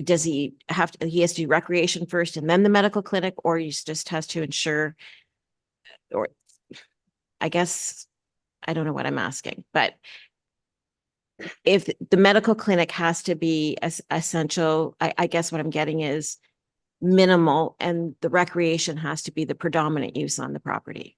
Does he has to do recreation first and then the medical clinic, or he just has to ensure, or I guess, I don't know what I'm asking, but if the medical clinic has to be essential, I guess what I'm getting is minimal, and the recreation has to be the predominant use on the property.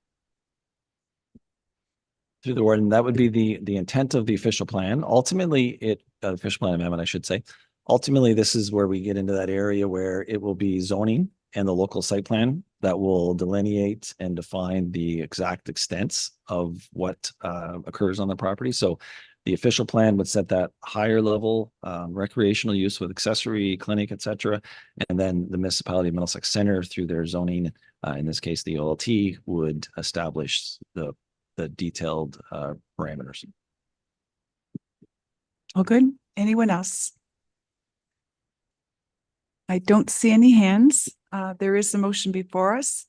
Through the warden, that would be the intent of the official plan. Ultimately, official plan amendment, I should say. Ultimately, this is where we get into that area where it will be zoning and the local site plan that will delineate and define the exact extents of what occurs on the property. So the official plan would set that higher level recreational use with accessory, clinic, etc. And then the municipality of Middlesex Center, through their zoning, in this case, the OLT, would establish the detailed parameters. All good. Anyone else? I don't see any hands. There is a motion before us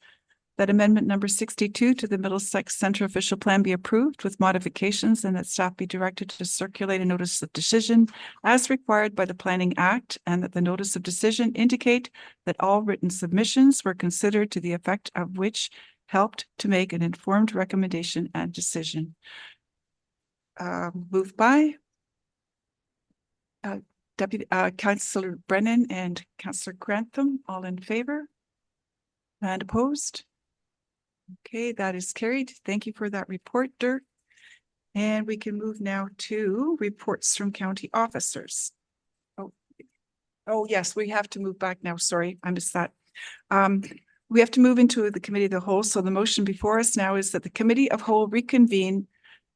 that amendment number 62 to the Middlesex Center official plan be approved with modifications, and that staff be directed to circulate a notice of decision as required by the Planning Act, and that the notice of decision indicate that all written submissions were considered, to the effect of which helped to make an informed recommendation and decision. Moved by Deputy Councillor Brennan and Councillor Grantham, all in favor? And opposed? Okay, that is carried. Thank you for that report, Dirk. And we can move now to reports from county officers. Oh yes, we have to move back now. Sorry, I missed that. We have to move into the committee of the whole. So the motion before us now is that the committee of whole reconvene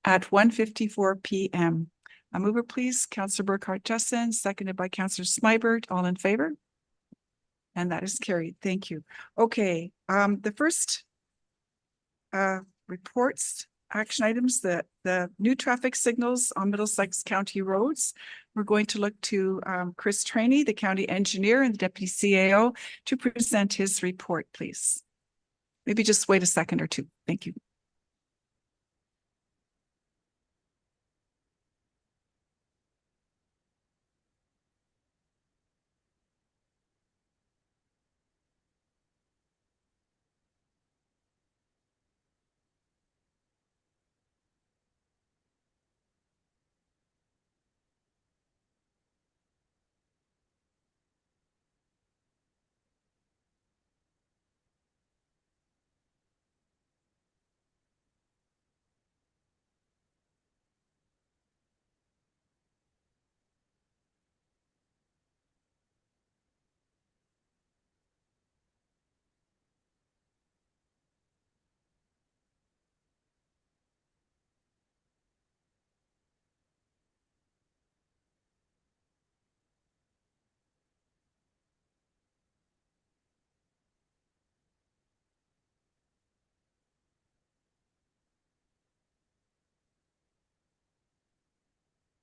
at 1:54 p.m. A mover, please, Councillor Burkhart-Jessen, seconded by Councillor Smybert. All in favor? And that is carried. Thank you. Okay, the first reports, action items, the new traffic signals on Middlesex County roads. We're going to look to Chris Trainey, the county engineer and the deputy CAO, to present his report, please. Maybe just wait a second or two. Thank you.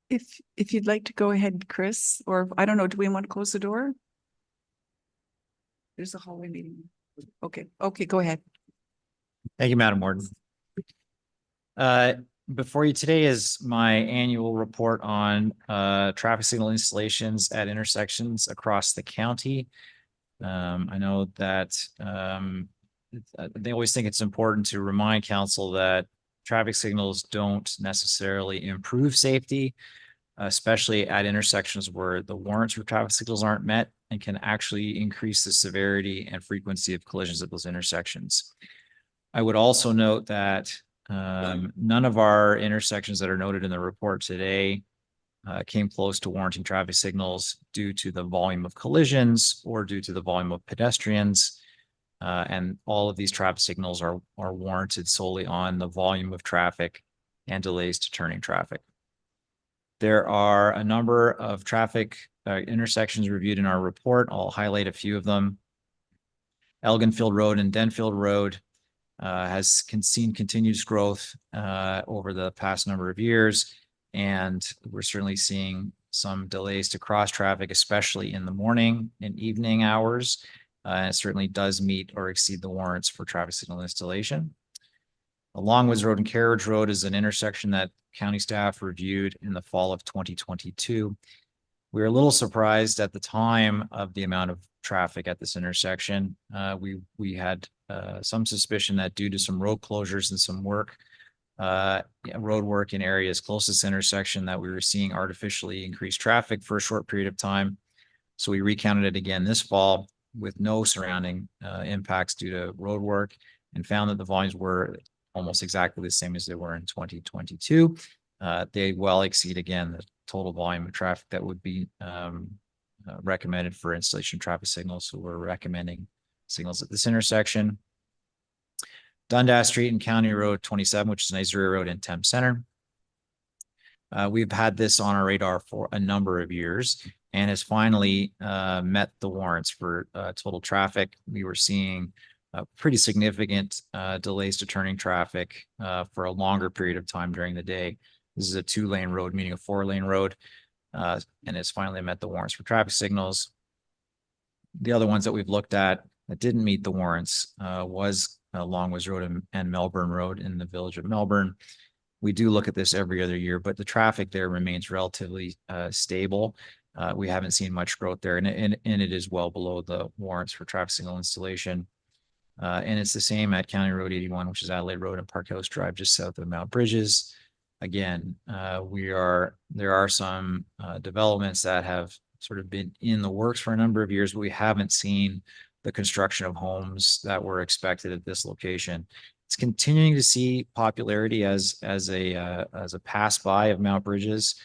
If you'd like to go ahead, Chris, or I don't know, do we want to close the door? There's a hallway meeting. Okay, go ahead. Thank you, Madam Warden. Before you today is my annual report on traffic signal installations at intersections across the county. I know that they always think it's important to remind council that traffic signals don't necessarily improve safety, especially at intersections where the warrants for traffic signals aren't met, and can actually increase the severity and frequency of collisions at those intersections. I would also note that none of our intersections that are noted in the report today came close to warranting traffic signals due to the volume of collisions or due to the volume of pedestrians. And all of these traffic signals are warranted solely on the volume of traffic and delays to turning traffic. There are a number of traffic intersections reviewed in our report. I'll highlight a few of them. Elginfield Road and Denfield Road has seen continuous growth over the past number of years. And we're certainly seeing some delays to cross traffic, especially in the morning and evening hours. It certainly does meet or exceed the warrants for traffic signal installation. Longwoods Road and Carriage Road is an intersection that county staff reviewed in the fall of 2022. We were a little surprised at the time of the amount of traffic at this intersection. We had some suspicion that due to some road closures and some road work in areas close to this intersection, that we were seeing artificially increased traffic for a short period of time. So we recounted it again this fall with no surrounding impacts due to road work, and found that the volumes were almost exactly the same as they were in 2022. They well exceed again the total volume of traffic that would be recommended for installation of traffic signals. So we're recommending signals at this intersection. Dundas Street and County Road 27, which is Nigeria Road in Thames Center. We've had this on our radar for a number of years and has finally met the warrants for total traffic. We were seeing pretty significant delays to turning traffic for a longer period of time during the day. This is a 2-lane road, meaning a 4-lane road, and it's finally met the warrants for traffic signals. The other ones that we've looked at that didn't meet the warrants was Longwoods Road and Melbourne Road in the village of Melbourne. We do look at this every other year, but the traffic there remains relatively stable. We haven't seen much growth there, and it is well below the warrants for traffic signal installation. And it's the same at County Road 81, which is Adelaide Road and Park House Drive, just south of Mount Bridges. Again, there are some developments that have sort of been in the works for a number of years, but we haven't seen the construction of homes that were expected at this location. It's continuing to see popularity as a pass by of Mount Bridges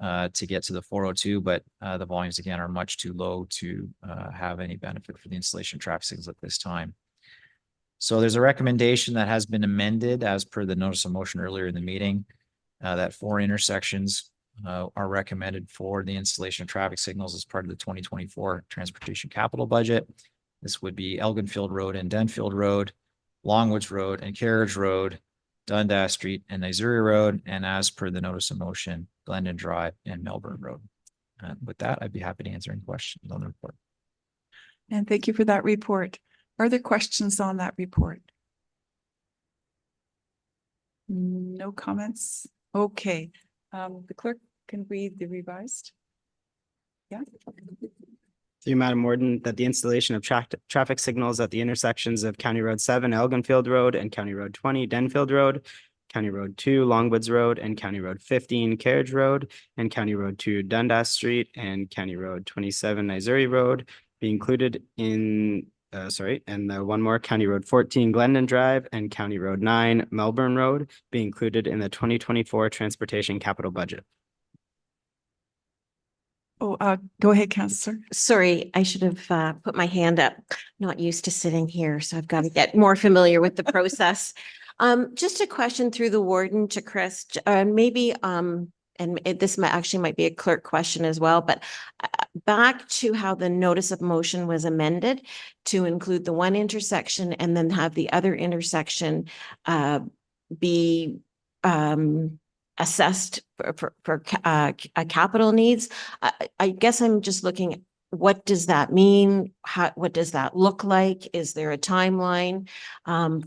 to get to the 402, but the volumes again are much too low to have any benefit for the installation of traffic signals at this time. So there's a recommendation that has been amended as per the notice of motion earlier in the meeting that 4 intersections are recommended for the installation of traffic signals as part of the 2024 transportation capital budget. This would be Elginfield Road and Denfield Road, Longwoods Road and Carriage Road, Dundas Street and Nigeria Road, and as per the notice of motion, Glendon Drive and Melbourne Road. With that, I'd be happy to answer any questions on the report. And thank you for that report. Are there questions on that report? No comments? Okay. The clerk can read the revised. Yeah. Through Madam Warden, that the installation of traffic signals at the intersections of County Road 7, Elginfield Road, and County Road 20, Denfield Road, County Road 2, Longwoods Road, and County Road 15, Carriage Road, and County Road 2, Dundas Street, and County Road 27, Nigeria Road be included in, and one more, County Road 14, Glendon Drive, and County Road 9, Melbourne Road be included in the 2024 transportation capital budget. Oh, go ahead, Councillor. Sorry, I should have put my hand up. Not used to sitting here, so I've got to get more familiar with the process. Just a question through the warden to Chris, maybe, this might be a clerk question as well, but back to how the notice of motion was amended to include the one intersection and then have the other intersection be assessed for capital needs. I guess I'm just looking, what does that mean? What does that look like? Is there a timeline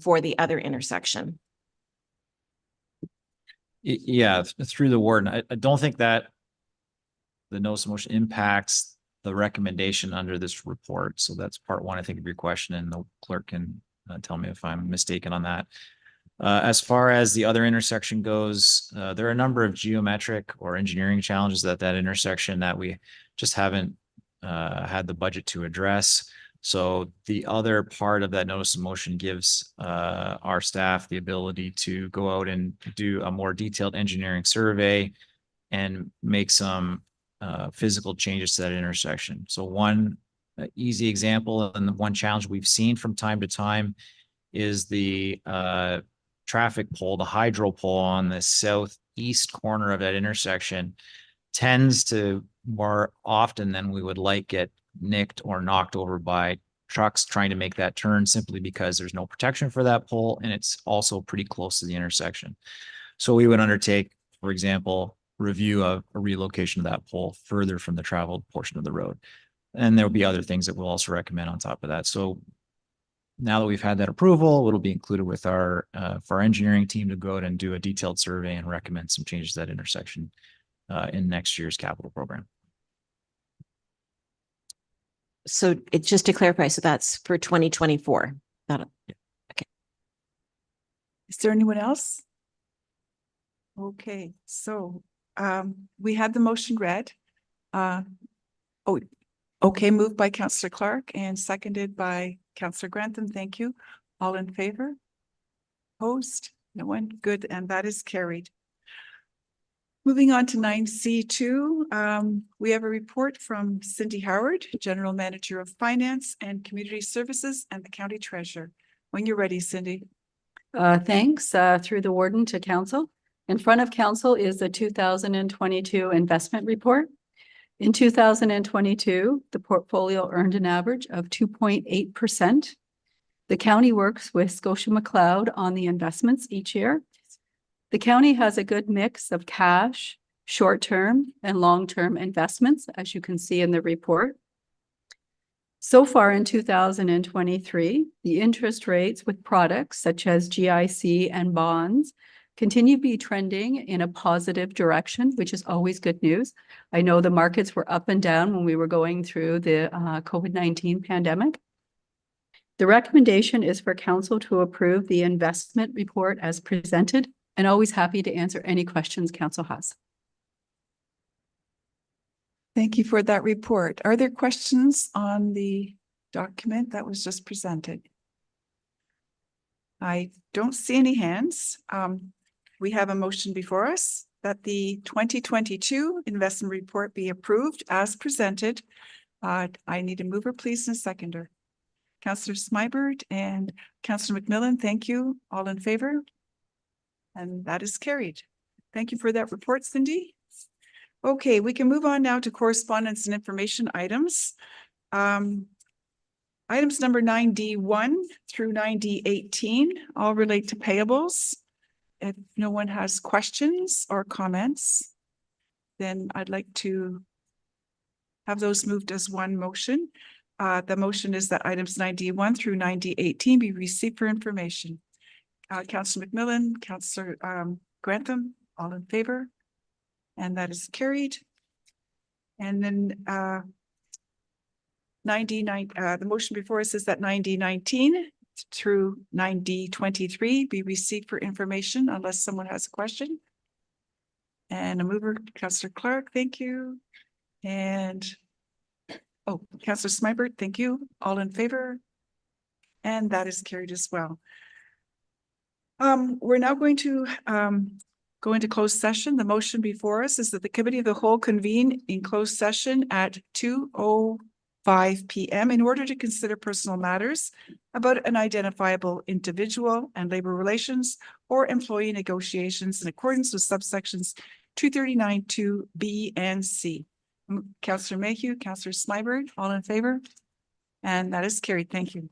for the other intersection? Yeah, through the warden. I don't think that the notice of motion impacts the recommendation under this report. So that's part one, I think, of your question, and the clerk can tell me if I'm mistaken on that. As far as the other intersection goes, there are a number of geometric or engineering challenges at that intersection that we just haven't had the budget to address. So the other part of that notice of motion gives our staff the ability to go out and do a more detailed engineering survey and make some physical changes to that intersection. So one easy example and the one challenge we've seen from time to time is the traffic pole, the hydro pole on the southeast corner of that intersection tends to more often than we would like get nicked or knocked over by trucks trying to make that turn, simply because there's no protection for that pole and it's also pretty close to the intersection. So we would undertake, for example, review of a relocation of that pole further from the traveled portion of the road. And there'll be other things that we'll also recommend on top of that. So now that we've had that approval, it'll be included with our for our engineering team to go out and do a detailed survey and recommend some changes to that intersection in next year's capital program. So it's just to clarify, so that's for 2024. Okay. Is there anyone else? Okay, so we had the motion read. Okay, moved by Councillor Clark and seconded by Councillor Grantham. Thank you. All in favor? Opposed? No one? Good, and that is carried. Moving on to 9C2, we have a report from Cindy Howard, General Manager of Finance and Community Services, and the County Treasurer. When you're ready, Cindy. Thanks, through the warden to council. In front of council is the 2022 investment report. In 2022, the portfolio earned an average of 2.8%. The county works with Scotia McLeod on the investments each year. The county has a good mix of cash, short-term and long-term investments, as you can see in the report. So far in 2023, the interest rates with products such as GIC and bonds continue to be trending in a positive direction, which is always good news. I know the markets were up and down when we were going through the COVID-19 pandemic. The recommendation is for council to approve the investment report as presented, and always happy to answer any questions council has. Thank you for that report. Are there questions on the document that was just presented? I don't see any hands. We have a motion before us that the 2022 investment report be approved as presented. I need a mover, please, and a seconder. Councillor Smybert and Councillor McMillan, thank you. All in favor? And that is carried. Thank you for that report, Cindy. Okay, we can move on now to correspondence and information items. Items number 9D1 through 9D18 all relate to payables. If no one has questions or comments, then I'd like to have those moved as one motion. The motion is that items 9D1 through 9D18 be received for information. Councillor McMillan, Councillor Grantham, all in favor? And that is carried. And then 9D9, the motion before us is that 9D19 through 9D23 be received for information unless someone has a question. And a mover, Councillor Clark, thank you. And Councillor Smybert, thank you. All in favor? And that is carried as well. We're now going to go into closed session. The motion before us is that the committee of the whole convene in closed session at 2:05 p.m. in order to consider personal matters about an identifiable individual and labor relations or employee negotiations in accordance with subsections 239(2)(b) and C. Councillor Mayhew, Councillor Smybert, all in favor? And that is carried. Thank you.